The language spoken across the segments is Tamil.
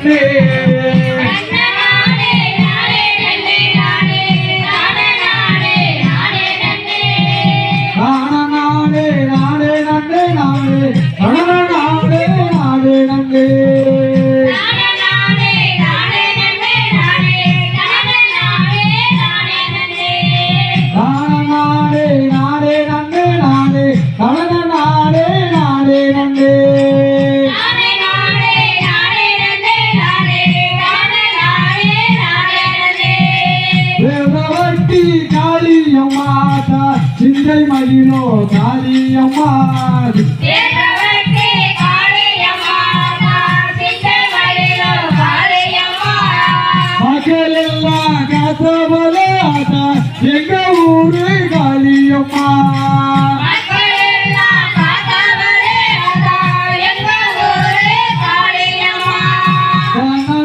நன்னே சிந்தை மயிலோ காளியம்மா மக்கள் எல்லாம் காத்தவளே ஆத்தா எங்க ஊரு காளியம்மா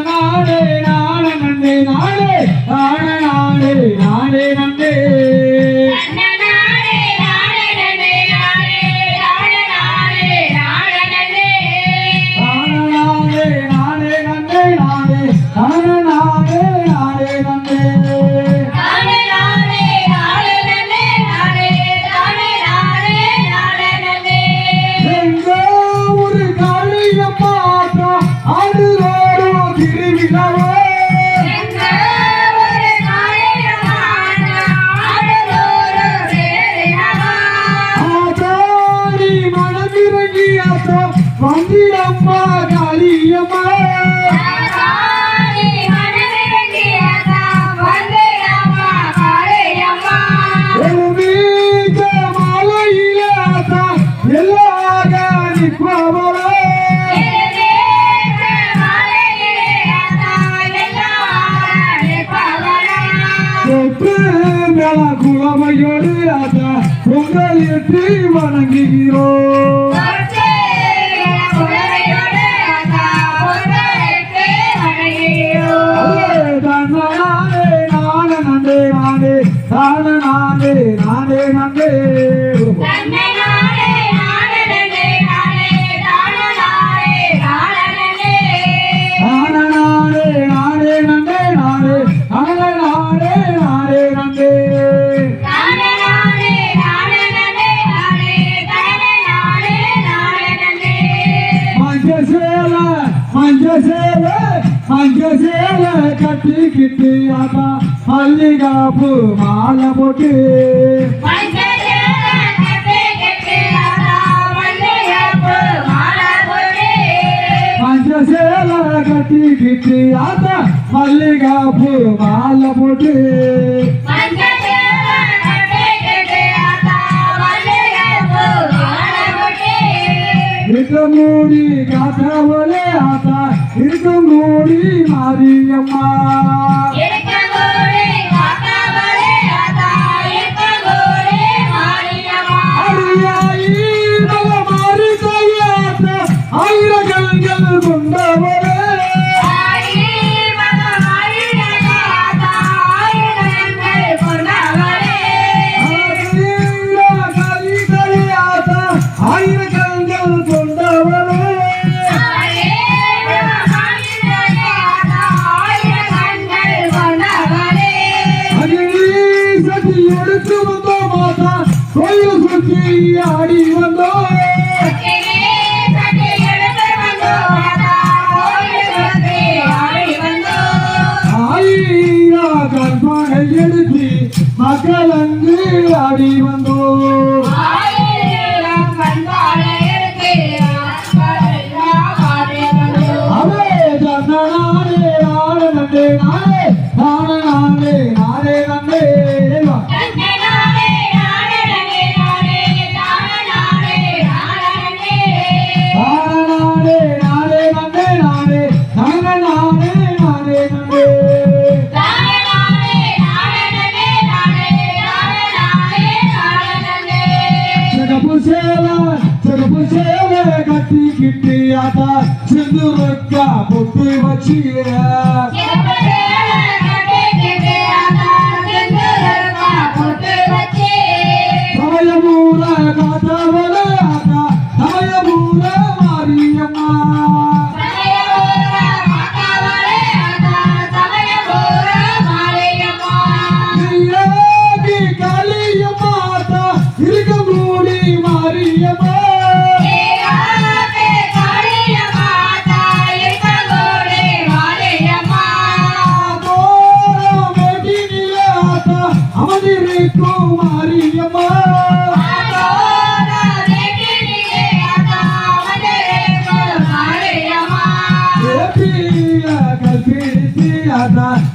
நாடே நாடே நண்டே நாடே நாடே நாடே நாடே நண்டே வந்திரம்மா காளியம்மா மாலையில எல்லாக நிற்பவளே மேல குளமையோடு ஆத்தா பொங்கல் ஏற்றி வணங்குகிறோம் நானே நானே நானே நானே மஞ்சசேல கட்டிக்கிட்டு ஆத்தா மல்லிகாப்பு மாலை போட்டு மஞ்சசேல கட்டிக்கிட்டு ஆத்தா மல்லிகாப்பு மாலை போட்டு மூடி காத்தவளே ஆத்தா இருக்க மூடி மாரியம்மா ஆயிரங்கள் கொண்டவளே ஆடி வந்தோம் ஆயிரா கற்பனை எடுத்து மக்கள் அங்கு ஆடி வந்தோம் அவே நானே நானே நண்டே நானே நானே நானே நானே நண்டே கட்டிக்கிட்டு ஆத்தா செந்துருக்கா பொட்டு வச்சு சமயபூர காத்தவள ஆத்தா சமயபூர மாரியம்மா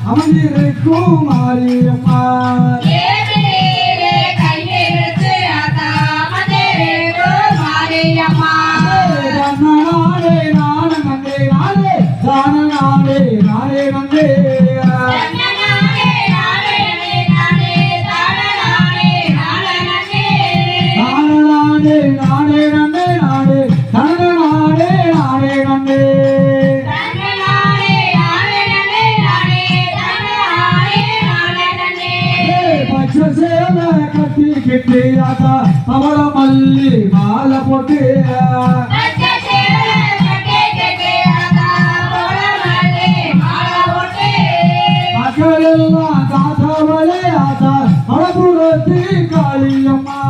அமர்ந்திருக்கும் மாரியம்மா நானே நானே நந்தே நானே தான நானே நானே நந்தே அவள மல்லி மாலை போட்டு மக்களெல்லாம் காத்தவளே ஆத்தா அவபுரத்தி காளியம்மா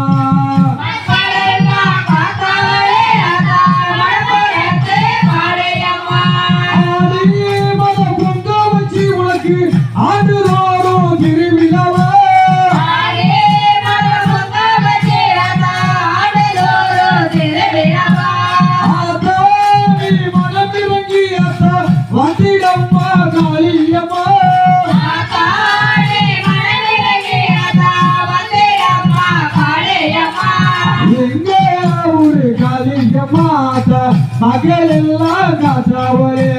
ஆண்டுதோறும் திருவிழாவா வந்திடம்மா காளியம்மா எங்க ஒரு காளியம்மா மகள் எல்லாம் காத்தாவளே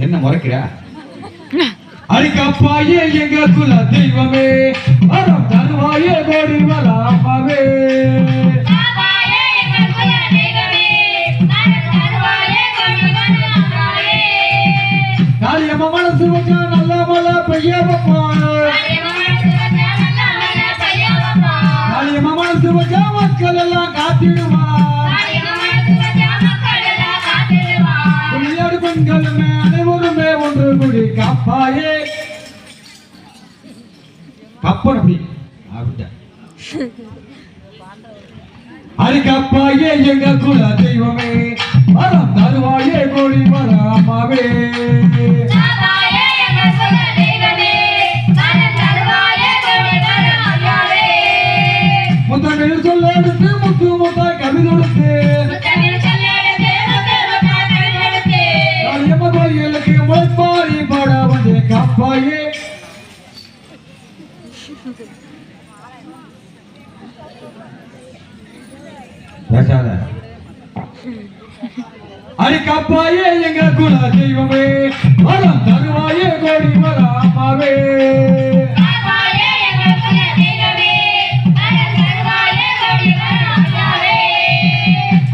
என்ன முறைக்கிறா அடிக்கப்பாயே எங்க குல தெய்வமே அறம் தருவாயே கோடி வராமாவே காளியம்மா மனசு வச்சா நல்ல மழை பெய்யப்பா காளியம்மா மனசு வச்சா மக்கள் எல்லாம் காத்திடுவா பெண்களுமே அனைவருமே ஒன்று கூடி காப்பாயே கப்பன் அப்படி அரிக்கப்பாயே எங்க குல தெய்வமே வரம் தருவாயே கோடி வராமாவே முத்தமிழ் சொல்ல எடுத்து முத்து முத்த கவிதொடுத்து கோயிலுக்கு முளைப்பாரி பாட வந்து காப்பாயே அடி காப்பாயே எங்க குல தெய்வமே வரம் தருவாயே கோடி வராமாவே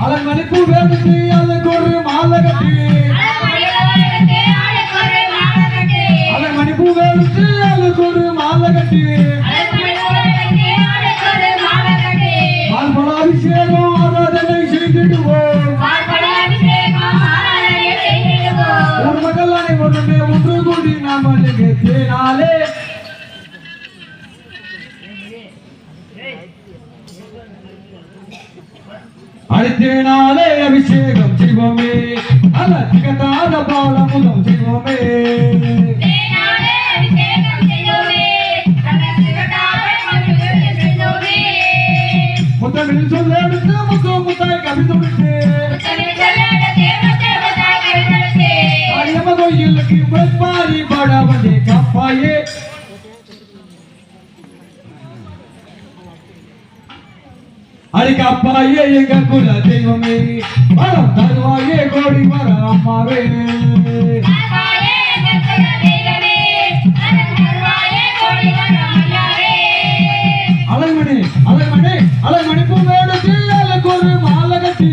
அதன் மதிப்பு வேண்டுக்கு அதுக்கு ஒரு மாலை கட்டி அதன் மதிப்பு வேண்டுக்கு அதுக்கு ஒரு மாலை கட்டி பால்பலாபிஷேகம் ஆராதனை செய்திடுவோம் ஒரு மக்கள் அனைவருமே ஒன்று கூடி நாம் தேனாலே அடித்தேனாலே அபிஷேகம் செய்வோமே அலத்திகதான பாலமுதம் செய்வோமே முத்தமிழ் சொல்ல எடுத்து முத்து முத்தாய் கவிதொடுத்து காளியம்மா கோயிலுக்கு முளைப்பாரி பாட வந்தே காப்பாயே அடிக்கப்பாயே எங்க குல தெய்வமே வரம் தருவாயே கோடி வராமாவே அலைமணி அலைமணி அலைமணி பூவேடுக்கு அதுக்கு ஒரு மாலை கட்டி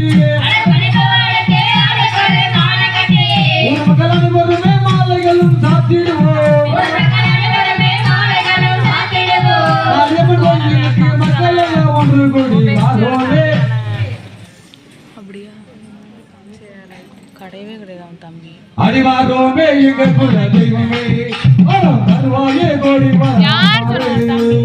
கிடையவே கிடையாது அவன் தம்பி. அடிவாரோமே எங்க குல தெய்வமே வரம் தருவாயே கோடி யார் சொன்னா தம்பி?